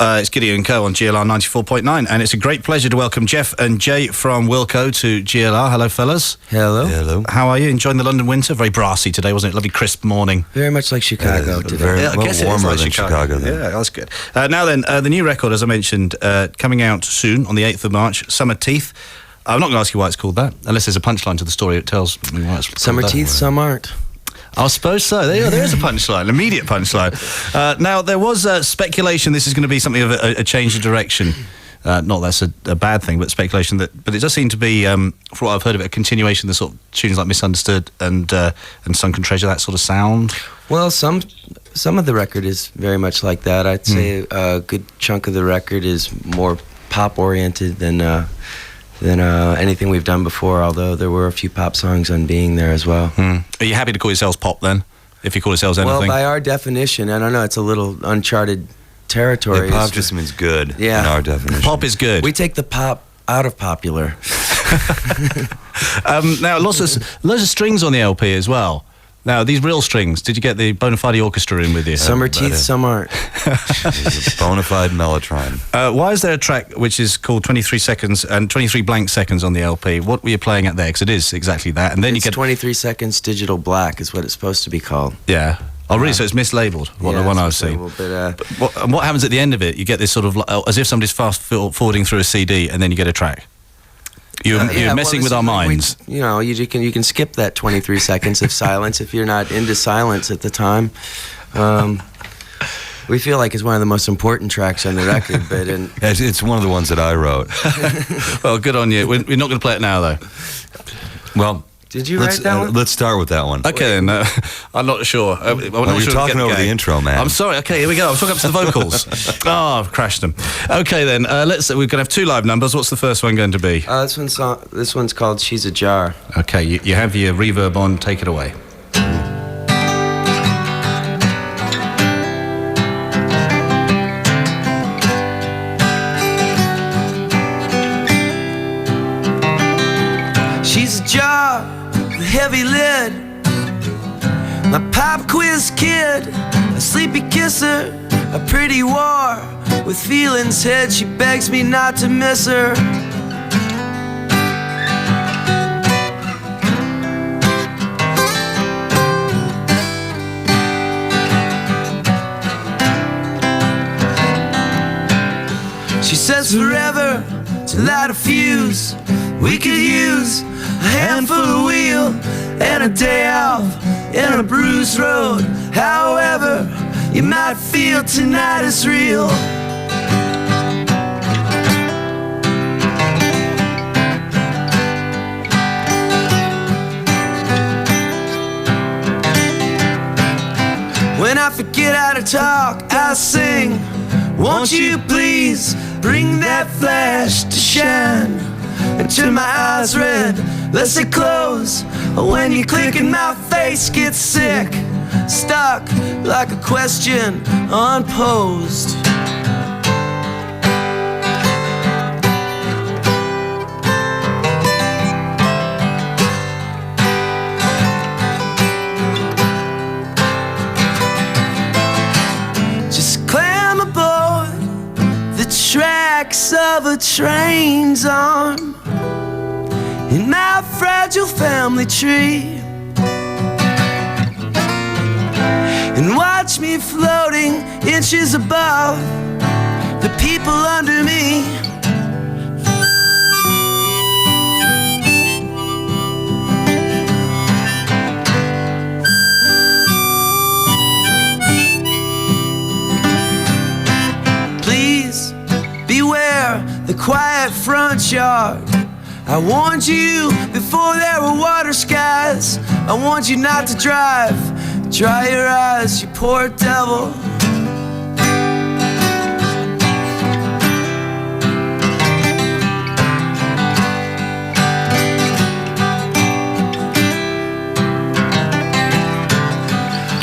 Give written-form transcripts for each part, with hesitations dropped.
It's Gideon & Co on GLR 94.9, and it's a great pleasure to welcome Jeff and Jay from Wilco to GLR. Hello, fellas. Hello. Hello. How are you? Enjoying the London winter? Very brassy today, wasn't it? Lovely crisp morning. Very much like Chicago today. I guess warmer it is like than Chicago. Yeah, that's good. Now then, the new record, as I mentioned, coming out soon on the 8th of March, Summerteeth. I'm not going to ask you why it's called that, unless there's a punchline to the story that tells me why it's called Summerteeth, some aren't. I suppose so. There is a punchline, immediate punchline. Now, there was speculation this is going to be something of a change of direction. Not that's a bad thing, but speculation but it does seem to be, from what I've heard of it, a continuation of the sort of tunes like Misunderstood and Sunken Treasure, that sort of sound. Well, some of the record is very much like that. I'd say a good chunk of the record is more pop-oriented than anything we've done before, although there were a few pop songs on Being there as well. Are you happy to call yourselves pop, then, if you call yourselves anything? Well, by our definition, I don't know, it's a little uncharted territory. Yeah, pop just means good in our definition. Pop is good. We take the pop out of popular. Now, lots of strings on the LP as well. Now, these real strings, did you get the bona fide orchestra in with you? Summerteeth, some aren't. It's a bona fide mellotron. Why is there a track which is called 23 Seconds and 23 blank seconds on the LP? What were you playing at there? Because it is exactly that. And then It's you get 23 seconds digital black is what it's supposed to be called. Yeah. Oh, really? So it's mislabeled, the one I was seeing. What happens at the end of it? You get this sort of, as if somebody's fast forwarding through a CD, and then you get a track. You're messing with our minds. You can skip that 23 seconds of silence if you're not into silence at the time. We feel like it's one of the most important tracks on the record, but it's one of the ones that I wrote. Well, good on you. We're not going to play it now, though. Well, did you write that one? Let's start with that one. Okay, then. I'm not sure. You're talking over the intro, man. I'm sorry. Okay, here we go. I'm talking up to the vocals. I've crashed them. Okay, then. We're going to have two live numbers. What's the first one going to be? This one's called She's a Jar. Okay, you have your reverb on. Take it away. She's a jar with a heavy lid, my pop quiz kid, a sleepy kisser, a pretty war with feelings hid. She begs me not to miss her. She says forever to light a fuse. We could use a handful of wheel and a day off in a bruised road. However, you might feel tonight is real. When I forget how to talk, I sing. Won't you please bring that flash to shine and turn my eyes red, lest they close when you click and my face gets sick, stuck like a question unposed. Just climb aboard the tracks of a train's arm in my fragile family tree, and watch me floating inches above the people under me. Please beware the quiet front yard. I warned you before there were water skies. I warned you not to drive. Dry your eyes, you poor devil.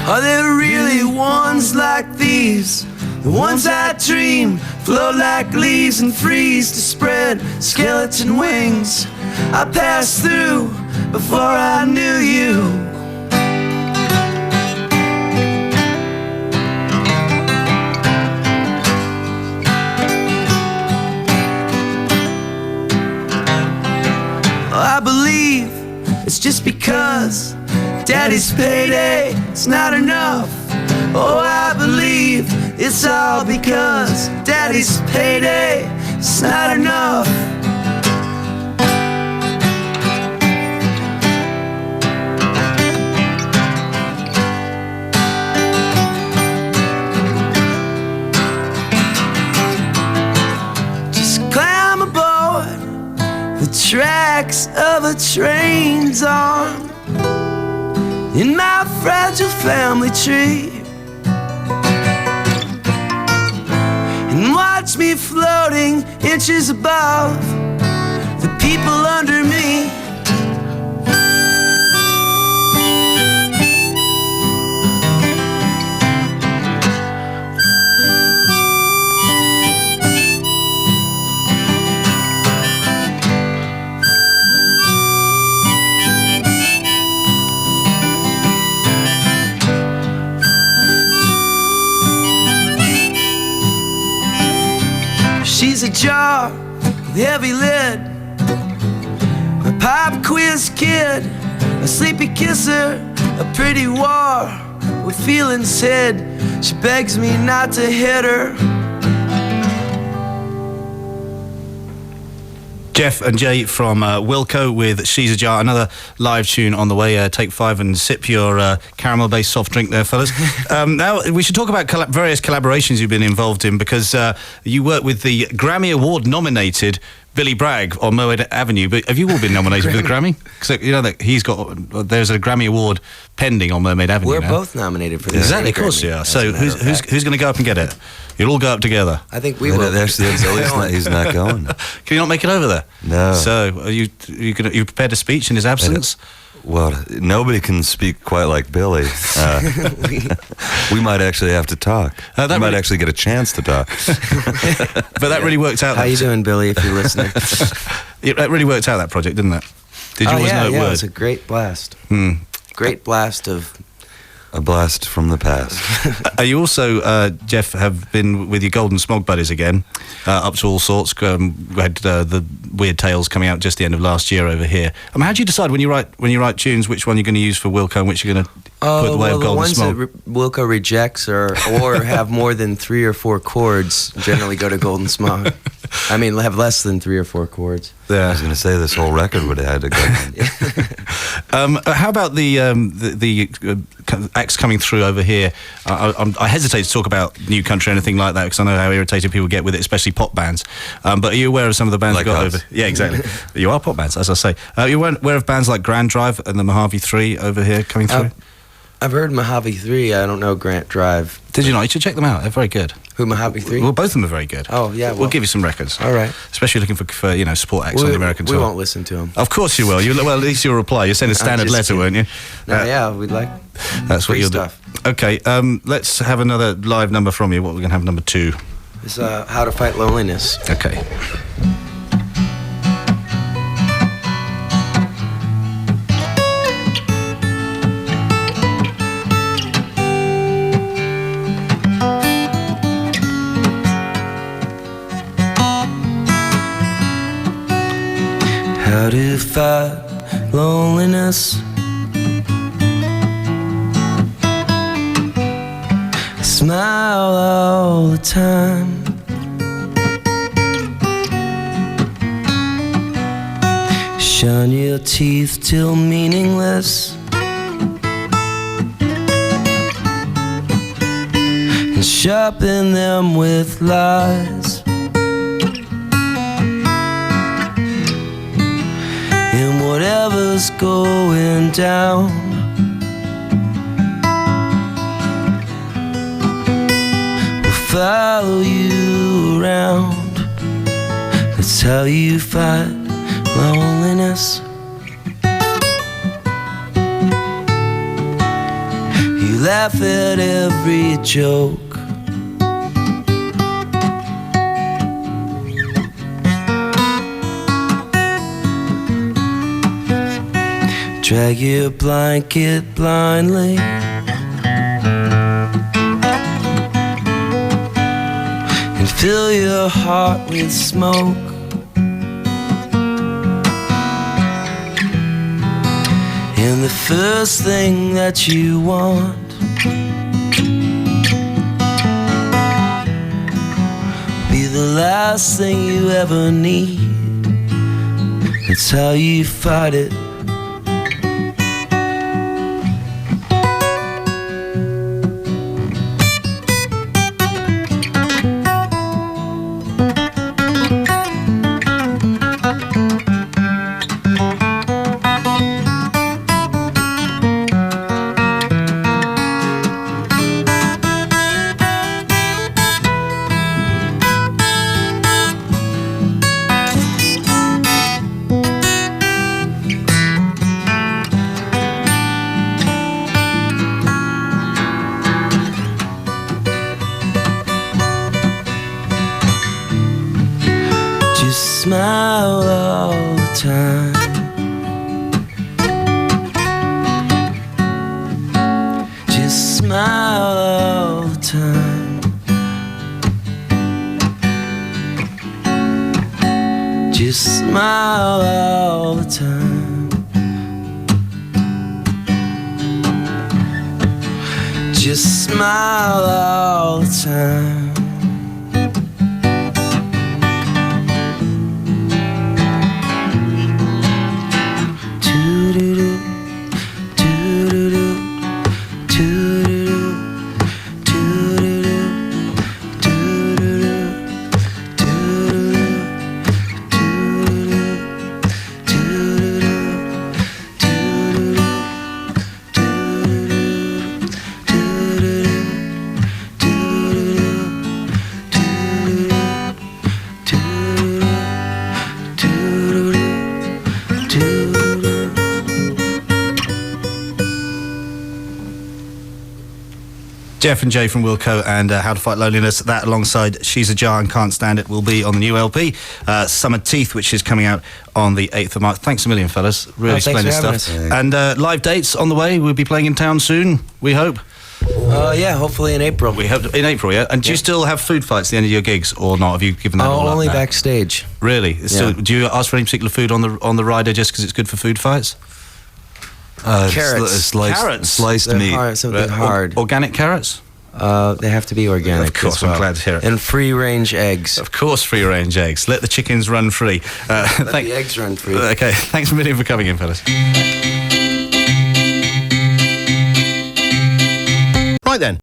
Are there really ones like these? The ones I dream float like leaves and freeze to spread skeleton wings. I passed through before I knew you. It's just because Daddy's payday is not enough. Oh, I believe it's all because Daddy's payday is not enough. Just climb aboard the tracks of a train's on in my fragile family tree, and watch me floating inches above the people under me. She's a jar with heavy lid, a pop quiz kid, a sleepy kisser, a pretty war with feelings hid. She begs me not to hit her. Jeff and Jay from Wilco with She's a Jar, another live tune on the way. Take 5 and sip your caramel-based soft drink there, fellas. Now, we should talk about various collaborations you've been involved in, because you work with the Grammy Award-nominated Billy Bragg on Moed Avenue. But have you all been nominated for the Grammy? Because you know that there's a Grammy Award pending on Mermaid Avenue. We're now. both nominated for the Exactly, of course, yeah. So who's going to go up and get it? You'll all go up together. I think we will. He's not going. Can you not make it over there? No. So are you prepared a speech in his absence? Well, nobody can speak quite like Billy. We might actually have to talk. We might actually get a chance to talk. But that really worked out. How you doing, Billy, if you're listening? That really worked out, that project, didn't it? Did you always know it would? It was a great blast. Great blast of... A blast from the past. You also, Jeff, have been with your Golden Smog buddies again, up to all sorts. We had the Weird Tales coming out just the end of last year over here. How do you decide when you write tunes which one you're going to use for Wilco and which you're going to put the way of Golden Smog? The ones that Wilco rejects or have more than 3 or 4 chords generally go to Golden Smog. I mean, have less than 3 or 4 chords. Yeah. I was going to say this whole record would have had to go. How about the acts coming through over here? I hesitate to talk about new country or anything like that because I know how irritated people get with it, especially pop bands. But are you aware of some of the bands like that got us. over? Yeah, exactly. You are pop bands, as I say. Are you aware of bands like Grand Drive and the Mojave 3 over here coming through? I've heard Mojave 3. I don't know Grant Drive. Did you not? You should check them out. They're very good. Who, Mojave 3? Well, both of them are very good. Oh, yeah. We'll give you some records. All right. Especially looking for support acts on the American tour. We won't listen to them. Of course you will. Well, at least you'll reply. You'll send a standard letter, won't you? No, yeah, we'd like that's what you'll stuff. do. Okay, let's have another live number from you. What we're going to have number 2. It's How to Fight Loneliness. Okay. How to fight loneliness. Smile all the time. Shine your teeth till meaningless, and sharpen them with lies. And whatever's going down, will follow you around. That's how you fight loneliness. You laugh at every joke, drag your blanket blindly, and fill your heart with smoke. and the first thing that you want. Be the last thing you ever need. That's how you fight it. Smile all the time. Just smile all the time. Just smile all the time. Just smile all the time. Jeff and Jay from Wilco and How to Fight Loneliness. That alongside She's a Jar and Can't Stand It will be on the new LP, Summerteeth, which is coming out on the 8th of March. Thanks a million, fellas. Really splendid stuff. And live dates on the way. We'll be playing in town soon, we hope. Yeah, hopefully in April. We hope in April, yeah. And do you still have food fights at the end of your gigs or not? Have you given that all up only now? Backstage. Really? Still, do you ask for any particular food on the rider just because it's good for food fights? Carrots. Sliced meat. Something hard. Organic carrots? They have to be organic. Of course, I'm glad to hear it. And free-range eggs. Of course, free-range eggs. Let the chickens run free. Let the eggs run free. Okay, thanks a million for coming in, fellas. Right then.